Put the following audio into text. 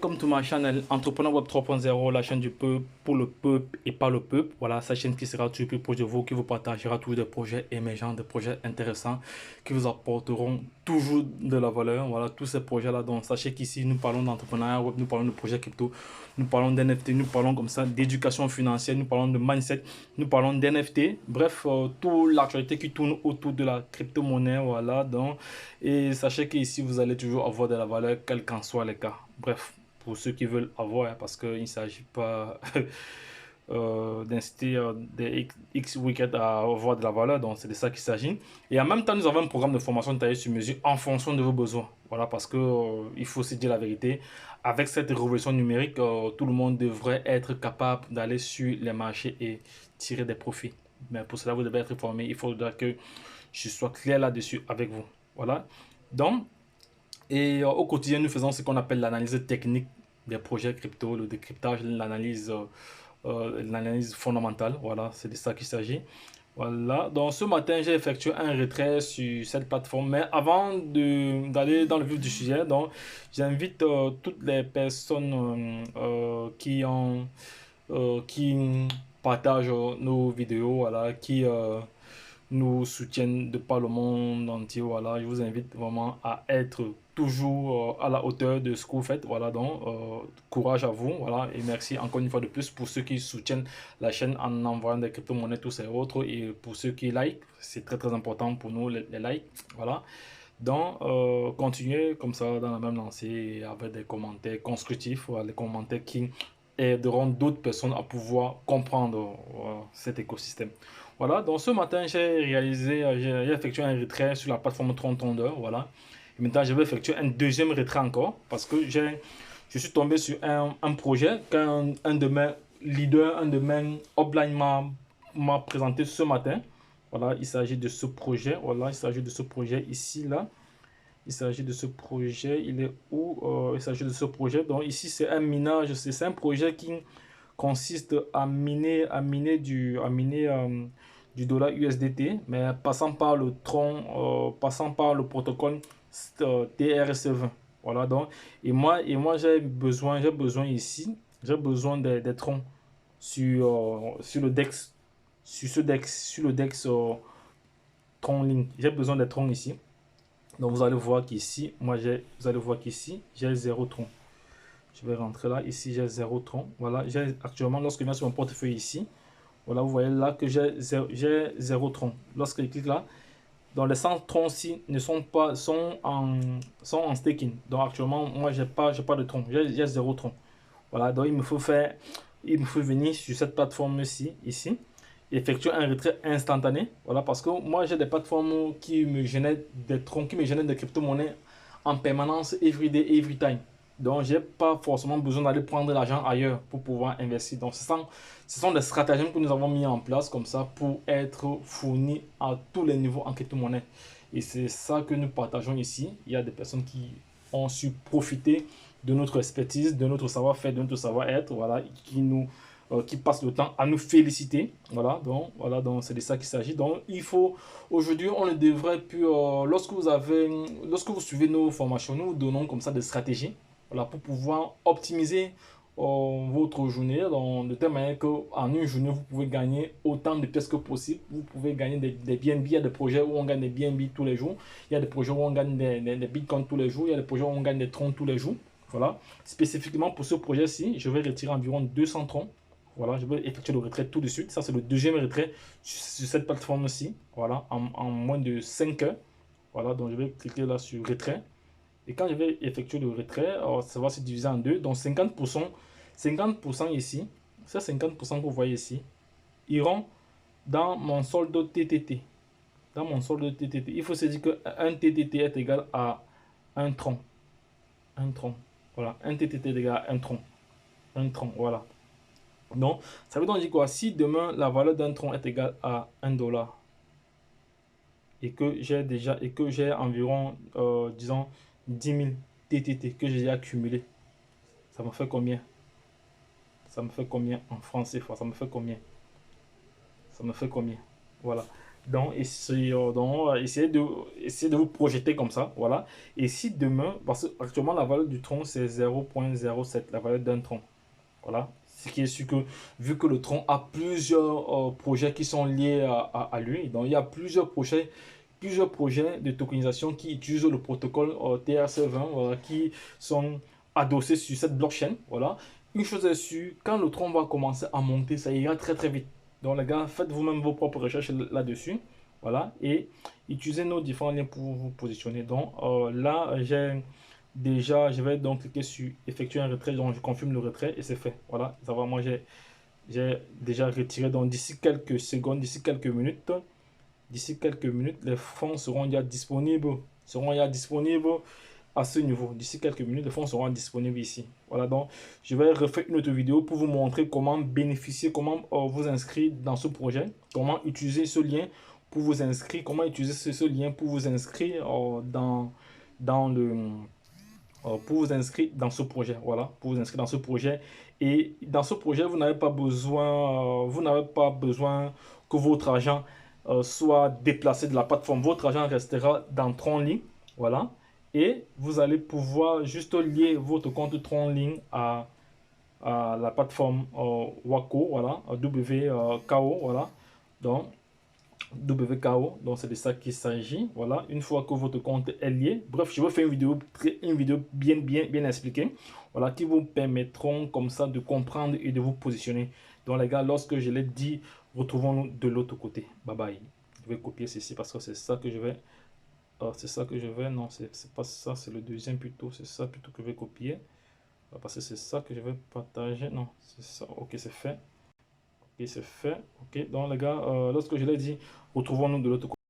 welcome to my channel Entrepreneur Web 3.0, la chaîne du peuple, pour le peuple et par le peuple. Voilà, cette chaîne qui sera toujours plus proche de vous, qui vous partagera toujours des projets émergents, des projets intéressants, qui vous apporteront toujours de la valeur. Voilà, tous ces projets-là. Donc, sachez qu'ici, nous parlons d'entrepreneuriat web, nous parlons de projets crypto, nous parlons d'NFT, nous parlons comme ça d'éducation financière, nous parlons de mindset, nous parlons d'NFT. Bref, toute l'actualité qui tourne autour de la crypto-monnaie. Voilà, donc, et sachez qu'ici, vous allez toujours avoir de la valeur, quel qu'en soit les cas. Bref, pour ceux qui veulent avoir, hein, parce qu'il ne s'agit pas d'inciter des X week-ends à avoir de la valeur, donc c'est de ça qu'il s'agit. Et en même temps, nous avons un programme de formation taillé sur mesure en fonction de vos besoins. Voilà, parce que il faut se dire la vérité. Avec cette révolution numérique, tout le monde devrait être capable d'aller sur les marchés et tirer des profits. Mais pour cela, vous devez être formé. Il faudra que je sois clair là-dessus avec vous. Voilà. Donc, et au quotidien, nous faisons ce qu'on appelle l'analyse technique des projets crypto, le décryptage, l'analyse fondamentale. Voilà, c'est de ça qu'il s'agit. Voilà, donc ce matin, j'ai effectué un retrait sur cette plateforme. Mais avant d'aller dans le vif du sujet, donc j'invite toutes les personnes qui partagent nos vidéos, voilà, qui nous soutiennent de par le monde entier. Voilà, je vous invite vraiment à être toujours à la hauteur de ce que vous faites. Voilà, donc courage à vous. Voilà, et merci encore une fois de plus pour ceux qui soutiennent la chaîne en envoyant des crypto-monnaies, tous ces autres. Et pour ceux qui like, c'est très très important pour nous les likes. Voilà. Donc, continuez comme ça dans la même lancée avec des commentaires constructifs, voilà, des commentaires qui aideront d'autres personnes à pouvoir comprendre cet écosystème. Voilà, donc ce matin, j'ai effectué un retrait sur la plateforme Tron Thunder, voilà. Et maintenant, je vais effectuer un deuxième retrait encore parce que je suis tombé sur un projet qu'un de mes leaders, un de mes upline m'a présenté ce matin. Voilà, il s'agit de ce projet, voilà, il s'agit de ce projet ici, là. Il s'agit de ce projet, il est où? Il s'agit de ce projet. Donc ici, c'est un minage, c'est un projet qui consiste à miner du dollar USDT, mais passant par le tronc, passant par le protocole TRS-20. Voilà, donc, et moi j'ai besoin ici, j'ai besoin des troncs sur le DEX, sur le DEX tronc ligne. J'ai besoin des troncs ici. Donc vous allez voir qu'ici, vous allez voir qu'ici, j'ai 0 tronc. Je vais rentrer là, ici j'ai 0 tronc. Voilà, j'ai actuellement, lorsque je viens sur mon portefeuille ici, voilà, vous voyez là que j'ai 0 tronc. Lorsque je clique là, dans les 100 troncs-ci ne sont pas, sont en staking. Donc actuellement, moi j'ai pas de tronc, j'ai 0 tronc. Voilà, donc il me faut venir sur cette plateforme-ci, ici, effectuer un retrait instantané. Voilà, parce que moi j'ai des plateformes qui me génèrent des troncs, qui me génèrent des crypto-monnaies en permanence, every day, every time. Donc, j'ai pas forcément besoin d'aller prendre l'argent ailleurs pour pouvoir investir. Donc, ce sont des stratagèmes que nous avons mis en place comme ça pour être fournis à tous les niveaux en crypto-monnaie. Et c'est ça que nous partageons ici. Il y a des personnes qui ont su profiter de notre expertise, de notre savoir-faire, de notre savoir-être, voilà, qui passent le temps à nous féliciter. Voilà, donc c'est de ça qu'il s'agit. Donc, aujourd'hui, on ne devrait plus, lorsque vous suivez nos formations, nous donnons comme ça des stratégies, voilà, pour pouvoir optimiser votre journée de telle manière qu'en une journée, vous pouvez gagner autant de pièces que possible. Vous pouvez gagner des BNB. Il y a des projets où on gagne des BNB tous les jours. Il y a des projets où on gagne des bitcoins tous les jours. Il y a des projets où on gagne des troncs tous les jours. Voilà. Spécifiquement pour ce projet-ci, je vais retirer environ 200 troncs. Voilà, je vais effectuer le retrait tout de suite. Ça, c'est le deuxième retrait sur cette plateforme-ci. Voilà, en moins de 5 heures. Voilà, donc je vais cliquer là sur retrait. Et quand je vais effectuer le retrait, ça va se diviser en deux. Donc 50% ici, ces 50% que vous voyez ici, iront dans mon solde TTT. Dans mon solde TTT. Il faut se dire qu'un TTT est égal à un tronc. Un tronc. Voilà, un TTT est égal à un tronc. Un tronc, voilà. Donc, ça veut donc dire quoi? Si demain, la valeur d'un tronc est égale à 1 dollar et que j'ai environ, disons, 10 000 TTT que j'ai accumulé, ça me fait combien? Ça me fait combien en francs CFA? Ça me fait combien? Ça me fait combien? Voilà. essayez de vous projeter comme ça, voilà. Et si demain, parce qu'actuellement la valeur du tronc c'est 0,07, la valeur d'un tronc, voilà. Ce qui est sûr que, vu que le tronc a plusieurs projets qui sont liés à lui, donc il y a plusieurs projets de tokenisation qui utilisent le protocole TRC20, voilà, qui sont adossés sur cette blockchain, voilà. Une chose est sûre, quand le tronc va commencer à monter, ça ira très très vite. Donc les gars, faites vous-même vos propres recherches là-dessus, voilà, et utilisez nos différents liens pour vous positionner. Donc là, je vais donc cliquer sur effectuer un retrait, donc je confirme le retrait et c'est fait. Voilà, ça va, moi j'ai déjà retiré, donc d'ici quelques secondes, d'ici quelques minutes, les fonds seront déjà disponibles à ce niveau. D'ici quelques minutes, les fonds seront disponibles ici. Voilà, donc je vais refaire une autre vidéo pour vous montrer comment bénéficier, comment vous inscrire dans ce projet, comment utiliser ce lien pour vous inscrire, comment utiliser ce lien pour vous inscrire dans le pour vous inscrire dans ce projet. Voilà, pour vous inscrire dans ce projet. Et dans ce projet, vous n'avez pas besoin que votre argent soit déplacé de la plateforme. Votre argent restera dans Tronlink. Voilà. Et vous allez pouvoir juste lier votre compte Tronlink à la plateforme Wako, voilà, WKO, voilà. Donc, WKO, donc c'est de ça qu'il s'agit. Voilà, une fois que votre compte est lié. Bref, je vais faire une vidéo bien expliquée. Voilà, qui vous permettront comme ça de comprendre et de vous positionner. Donc les gars, lorsque je l'ai dit, retrouvons-nous de l'autre côté. Bye bye. Je vais copier ceci parce que c'est ça que je vais. C'est ça que je vais. Non, c'est pas ça, c'est le deuxième plutôt. C'est ça plutôt que je vais copier. Parce que c'est ça que je vais partager. Non, c'est ça. Ok, c'est fait. Ok, c'est fait. Ok, donc les gars, lorsque je l'ai dit, retrouvons-nous de l'autre côté.